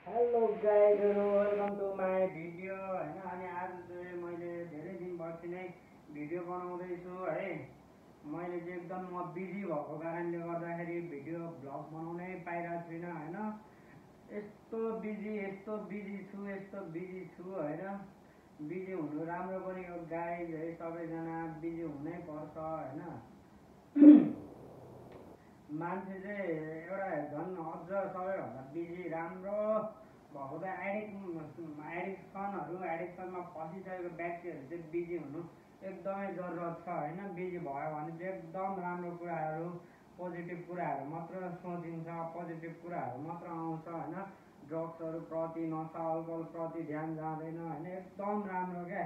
Hello गाइजहरू welcome to my video होइन। अनि आज चाहिँ मैले धेरै दिनपछि नै भिडियो बनाउँदैछु है। मैले चाहिँ एकदम म बिजी भएको कारणले गर्दाखेरि भिडियो भ्लग बनाउनै पाइरहेको छुइनँ होइन। यस्तो बिजी छु होइन। बिजी हुनु राम्रो पनि हो गाइज है, सबैजना बिजी हुनै पर्छ होइन। मान्छे चाहिँ एउटा झन् अझ सबैभन्दा बिजी राम्रो भएको त एडिक्सनमा फसिसकेको व्यक्तिहरू चाहिँ बिजी हुनु एकदमै जरुरत छ होइन। बिजी भयो भने चाहिँ एकदम राम्रो कुराहरू पोजिटिभ कुराहरू मात्र सोचिन्छ, पोजिटिभ कुराहरू मात्र आउँछ होइन। ड्रग्सहरू प्रति, नसा अल्कोहलप्रति ध्यान जाँदैन होइन। एकदम राम्रो क्या,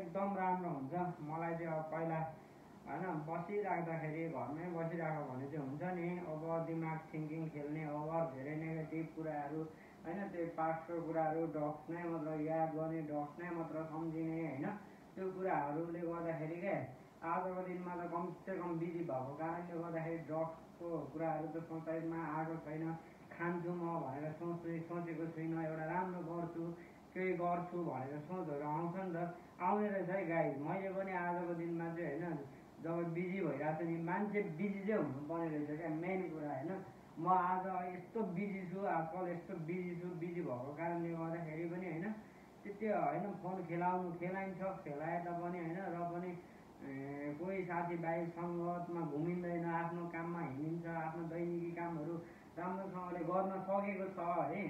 एकदम राम्रो हुन्छ। मलाई चाहिँ अब पहिला होइन बसिराख्दाखेरि घरमै बसिरहेको भने चाहिँ हुन्छ नि ओभर दिमाग थिङ्किङ खेल्ने, ओभर धेरै नेगेटिभ कुराहरू होइन। त्यो पास्टको कुराहरू ड्रग्स नै मात्र याद गर्ने, ड्रग्स नै मात्र सम्झिने होइन। त्यो कुराहरूले गर्दाखेरि क्या आजको दिनमा त कमसेकम बिजी भएको कारणले गर्दाखेरि ड्रग्सको कुराहरू त सोचाइमा आएको छैन। खान्छु म भनेर सोचेको छुइनँ, एउटा राम्रो गर्छु केही गर्छु भनेर सोचहरू आउँछ नि त, आउने रहेछ है गाइज। मैले पनि आजको दिनमा चाहिँ होइन जब बिजी भइरहेको छु नि, मान्छे बिजी चाहिँ हुनुपर्ने रहेछ क्या मेन कुरा होइन। म आज यस्तो बिजी छु, आजकल यस्तो बिजी छु, बिजी भएको कारणले गर्दाखेरि पनि होइन त्यति होइन फोन खेलाइन्छ, खेलाए तापनि होइन र पनि कोही साथीभाइ सङ्गतमा घुमिँदैन, आफ्नो काममा हिँडिन्छ, आफ्नो दैनिकी कामहरू राम्रोसँगले गर्न सकेको छ है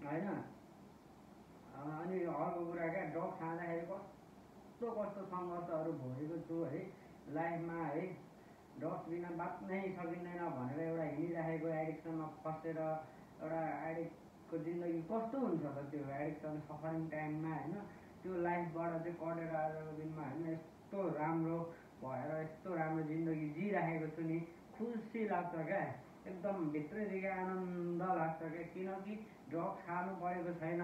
होइन। अनि अर्को कुरा क्या ड्रग्स खाँदाखेरि कस्तो कस्तो सङ्घर्षहरू भोगेको छु है लाइफमा है। ड्रग्स बिना बाँच्नै सकिँदैन भनेर एउटा हिँडिराखेको एडिक्सनमा फसेर एउटा एडिक्टको जिन्दगी कस्तो हुन्छ त त्यो एडिक्सन सफरिङ टाइममा होइन। त्यो लाइफबाट चाहिँ कटेर आजको दिनमा होइन यस्तो राम्रो भएर यस्तो राम्रो जिन्दगी जिइराखेको छु नि, खुसी लाग्छ क्या, एकदम भित्रैदेखि आनन्द लाग्छ क्या। किनकि ड्रग्स खानु परेको छैन।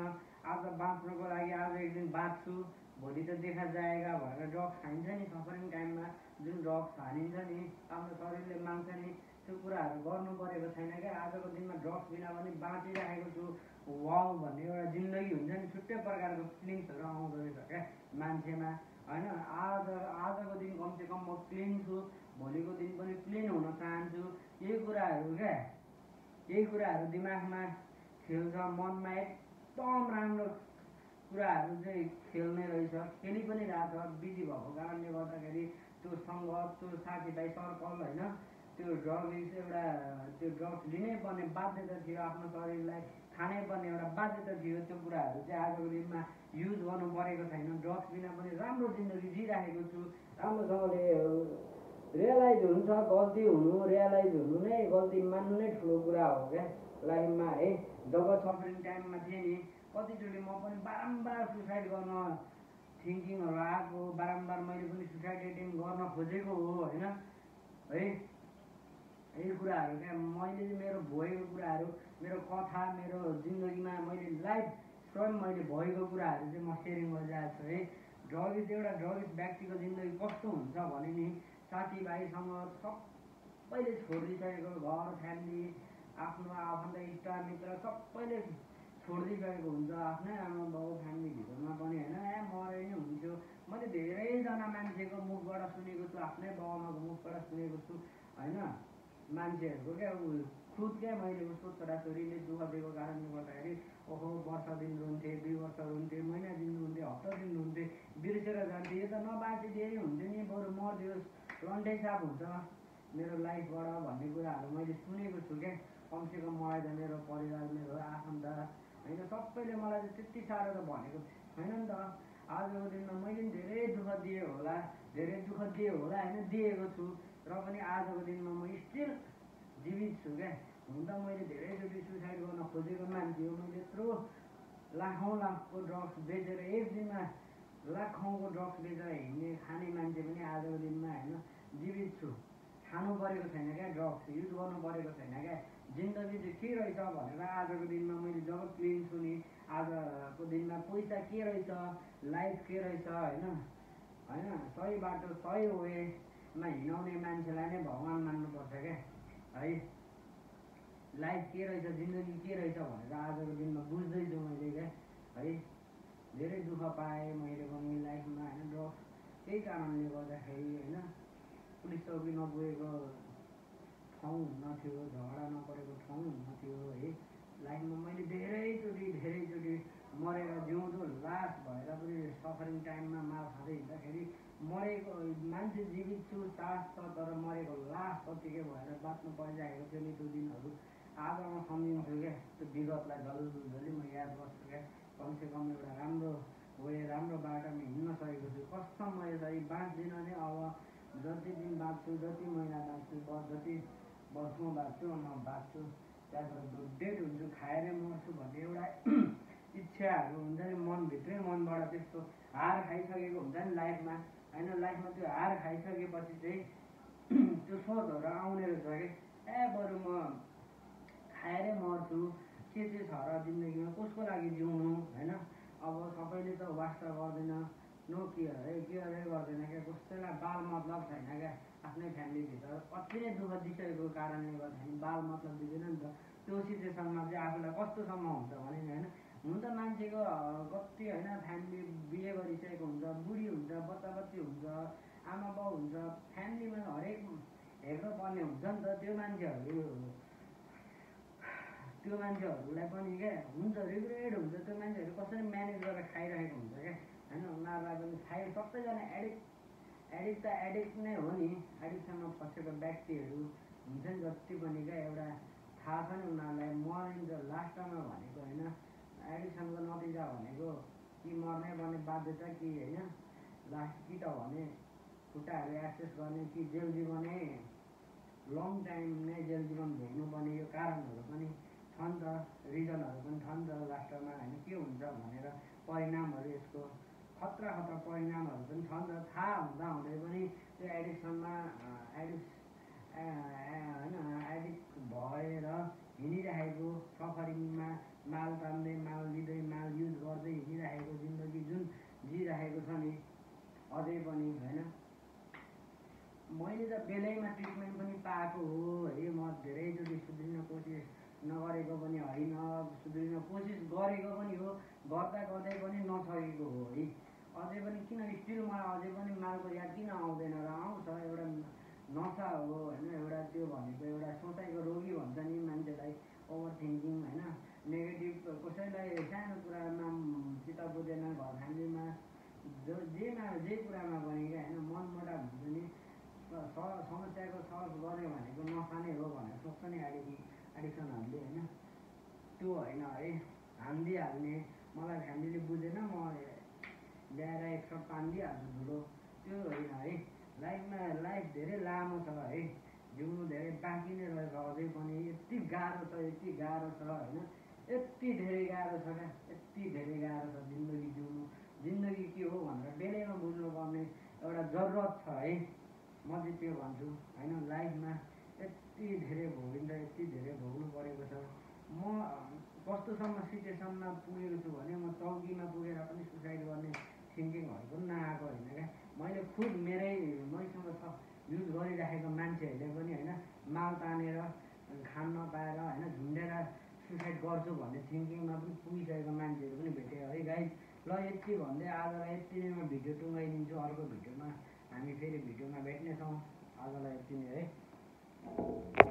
आज बाँच्नको लागि आज एक दिन बाँच्छु, भोलि त देखा जाएगा भनेर ड्रग्स खाइन्छ नि सफरिङ टाइममा, जुन ड्रग्स हानिन्छ नि आफ्नो शरीरले माग्छ नि, त्यो कुराहरू गर्नु परेको छैन क्या। आजको दिनमा ड्रग्स बिना पनि बाँचिरहेको छु, वाउ भन्ने एउटा जिन्दगी हुन्छ नि, छुट्टै प्रकारको फिलिङ्सहरू आउँदो रहेछ क्या मान्छेमा होइन। आजको दिन कमसेकम म क्लिन छु, भोलिको दिन पनि क्लिन हुन चाहन्छु। यही कुराहरू दिमागमा खेल्छ, मनमा एकदम राम्रो कुराहरू चाहिँ खेल्ने रहेछ, खेलि पनि रहेछ। बिजी भएको कारणले गर्दाखेरि त्यो सङ्गत, त्यो साथीभाइ सर्कल होइन, त्यो ड्रग्स एउटा त्यो ड्रग्स लिनै पर्ने बाध्यता थियो, आफ्नो शरीरलाई खानै पर्ने एउटा बाध्यता थियो। त्यो कुराहरू चाहिँ आजको दिनमा युज गर्नु परेको छैन। ड्रग्स बिना पनि राम्रो जिन्दगी जिइराखेको छु, राम्रोसँगले रियलाइज हुन्छ। गल्ती हुनु नै, गल्ती मान्नु नै ठुलो कुरा हो क्या लाइफमा है। जब सफरिङ टाइममा थिएँ नि कतिचोटि म पनि बारम्बार सुसाइड गर्न थिङ्किङहरू आएको, बारम्बार मैले पनि सुसाइड एटेम्प गर्न खोजेको हो होइन है। यही कुराहरू क्या मैले चाहिँ मेरो भोगेको कुराहरू, मेरो कथा, मेरो जिन्दगीमा मैले लाइफ स्वयं मैले भएको कुराहरू चाहिँ म सेयरिङ गरिरहेको छु है। ड्रग्स व्यक्तिको जिन्दगी कस्तो हुन्छ भने नि साथीभाइसँग सबैले छोडिदिइसकेको, घर फ्यामिली आफ्नो आफन्त इष्टमित्र सबैले छोडिदिइसकेको हुन्छ, आफ्नै आमा बाउ फ्यामिलीभित्रमा पनि होइन। मरै नै हुन्थ्यो। मैले धेरैजना मान्छेको मुखबाट सुनेको छु, आफ्नै बाउ आमाको मुखबाट सुनेको छु होइन। मान्छेहरूको क्या खुद क्या मैले उसको छोराछोरीले दुःख दिएको कारणले गर्दाखेरि ओहो वर्ष दिन रुन्थे, 2 वर्ष रुन्थे, महिना दिन रुन्थे, हप्ता दिन रुन्थे, बिर्सेर जान्थे। यो त नबाँचिदिए हुन्थ्यो नि, बरु मरिदियोस्, लन्डै साफ हुन्छ मेरो लाइफबाट भन्ने कुराहरू मैले सुनेको छु क्या। कमसेकम मलाई त मेरो परिवार, मेरो आफन्त होइन सबैले मलाई चाहिँ त्यति साह्रो त भनेको छैन नि त। आजको दिनमा मैले पनि धेरै दुःख दिएँ होला होइन, दिएको छु र पनि आजको दिनमा म स्टिल जीवित छु क्या। हुन त मैले धेरैचोटि सुसाइड गर्न खोजेको मान्छे हो। मैले यत्रो लाखौँ ड्रग्स बेचेर एक दिनमा लाखौँको ड्रग्स बेचेर हिँड्ने खाने मान्छे पनि आजको दिनमा होइन जीवित छु। खानु परेको छैन क्या, ड्रग्स युज गर्नु परेको छैन क्या। जिन्दगी चाहिँ के रहेछ भनेर आजको दिनमा मैले जब क्लिन छु नि, आजको दिनमा पैसा के रहेछ, लाइफ के रहेछ होइन सही बाटो सही वेमा हिँडाउने मान्छेलाई नै भगवान मान्नुपर्छ क्या है। लाइफ के रहेछ, जिन्दगी के रहेछ भनेर आजको दिनमा दुःख पाएँ मैले पनि लाइफमा होइन ड्रग्स त्यही कारणले गर्दाखेरि होइन पुलिस चौकी नपुगेको ठाउँ हुन्नथ्यो, झगडा नपरेको ठाउँ हुन्नथ्यो है। लाइफमा मैले धेरैचोटि मरेर जिउँदो लास भएर पनि सफरिङ टाइममा माल खाँदै हिँड्दाखेरि मरेको मान्छे जीवित छु सास छ तर मरेको लास जत्तिकै भएर बाँच्नु परिरहेको थियो नि त्यो दिनहरू। आज म सम्झिन्छु क्या त्यो विगतलाई झल्झली म याद गर्छु क्या। कमसेकम एउटा राम्रो राम्रो बाटोमा हिँड्न सकेको छु। कसम म यसरी बाँच्दिनँ नै अब जति दिन बाँच्छु, जति महिना बाँच्छु, जति वर्षमा बाँच्छु म बाँच्छु, त्यहाँबाट डेड हुन्छु, खाएरै मर्छु भन्ने एउटा इच्छाहरू हुन्छ नि मनभित्रै मनबाट त्यस्तो हार खाइसकेको हुन्छ नि लाइफमा होइन। लाइफमा त्यो हार खाइसकेपछि चाहिँ त्यो सोचहरू आउने रहेछ कि बरु म खाएरै मर्छु, के चाहिँ छ र जिन्दगीमा, कसको लागि जिउनु होइन। अब सबैले त वास्ता गर्दैन, नो केयरै गर्दैन क्या, कसैलाई बाल मतलब छैन क्या। आफ्नै फ्यामिलीभित्र कति नै दुःख दिइसकेको कारणले गर्दाखेरि बाल मतलब दिँदैन नि त। त्यो सिचुएसनमा चाहिँ आफूलाई कस्तोसम्म हुन्छ भने नि होइन, हुन त मान्छेको कति होइन फ्यामिली बिहे गरिसकेको हुन्छ, बुढी हुन्छ, बच्चा हुन्छ, आमा बाउ हुन्छ, फ्यामिलीमा हरेक हेर्नु पर्ने हुन्छ नि त। त्यो मान्छेहरूलाई पनि क्या हुन्छ रिग्रेट हुन्छ। त्यो मान्छेहरू कसरी म्यानेज गरेर खाइरहेको हुन्छ क्या होइन। उनीहरूलाई पनि सबैजना एडिक्ट त एडिक्ट नै हो नि। एडिक्सनमा फसेको व्यक्तिहरू हुन्छ नि जति पनि क्या एउटा थाहा छ नि उनीहरूलाई मरिन्छ लास्टमा भनेको होइन। एडिक्सनको नतिजा भनेको कि मर्नै पर्ने बाध्यता कि होइन लास्ट कि त भने खुट्टाहरू एक्सेस गर्ने कि जेल जीवनै लङ टाइम नै जेल जीवन भोग्नुपर्ने यो कारणहरू पनि छ नि त, रिजनहरू पनि छ नि त लास्टमा होइन के हुन्छ भनेर परिणामहरू यसको खतरा परिणामहरू पनि छ नि त। थाहा हुँदै पनि त्यो एडिक्सनमा होइन एडिक्ट भएर हिँडिरहेको सफरिङमा माल तान्दै माल लिँदै माल युज गर्दै हिँडिरहेको जिन्दगी जुन जिइरहेको छ नि अझै पनि होइन। मैले त बेलैमा ट्रिटमेन्ट पनि पाएको हो है। म धेरैचोटि सुध्रिन कोसिस नगरेको पनि होइन, सुध्रिन कोसिस गरेको पनि हो, गर्दै पनि नसकेको हो है। अझै पनि किन स्टिल मलाई अझै पनि मालको याद किन आउँदैन र आउँछ, एउटा नसा हो होइन। एउटा त्यो भनेको एउटा सोचाइको रोगी भन्छ नि मान्छेलाई, ओभर थिङ्किङ होइन, नेगेटिभ कसैलाई सानो कुरामा चित्त बुझेन, घर फ्यामिलीमा जे कुरामा पनि क्या होइन मनमुटाव हुन्छ नि। समस्याको सल्भ गर्यो भनेको नसा नै हो भनेर सोच्छ नि एडिक्सनहरूले होइन। त्यो होइन है, हानिदिइहाल्ने मलाई फ्यामिलीले बुझेन म ल्याएर एक सट पानिदिइहाल्छु ठुलो, त्यो होइन है। लाइफ धेरै लामो छ है, जिउनु धेरै बाँकी नै रहेछ अझै पनि। यति गाह्रो छ होइन, यति धेरै गाह्रो छ क्या, यति धेरै गाह्रो छ जिन्दगी जिउनु। जिन्दगी के हो भनेर बेलैमा बुझ्नुपर्ने एउटा जरुरत छ है। म चाहिँ त्यो भन्छु होइन। लाइफमा यति धेरै भोगिन्छ, यति धेरै भोग्नु परेको छ। म कस्तोसम्म सिचुएसनमा पुगेको छु भने म चौकीमा पुगेर पनि सुसाइड गर्ने थिङ्किङहरू पनि नआएको होइन क्या। मैले खुद मैसँग युज गरिराखेको मान्छेहरूले पनि होइन माल तानेर खान नपाएर होइन झुन्डेर सुसाइड गर्छु भन्ने थिङ्किङमा पनि पुगिसकेको मान्छेहरू पनि भेटेँ है गाइस। ल यति भन्दै आजलाई यति नै म भिडियो टुङ्गाइदिन्छु। अर्को भिडियोमा हामी फेरि भिडियोमा भेट्नेछौँ। आजलाई यति नै है।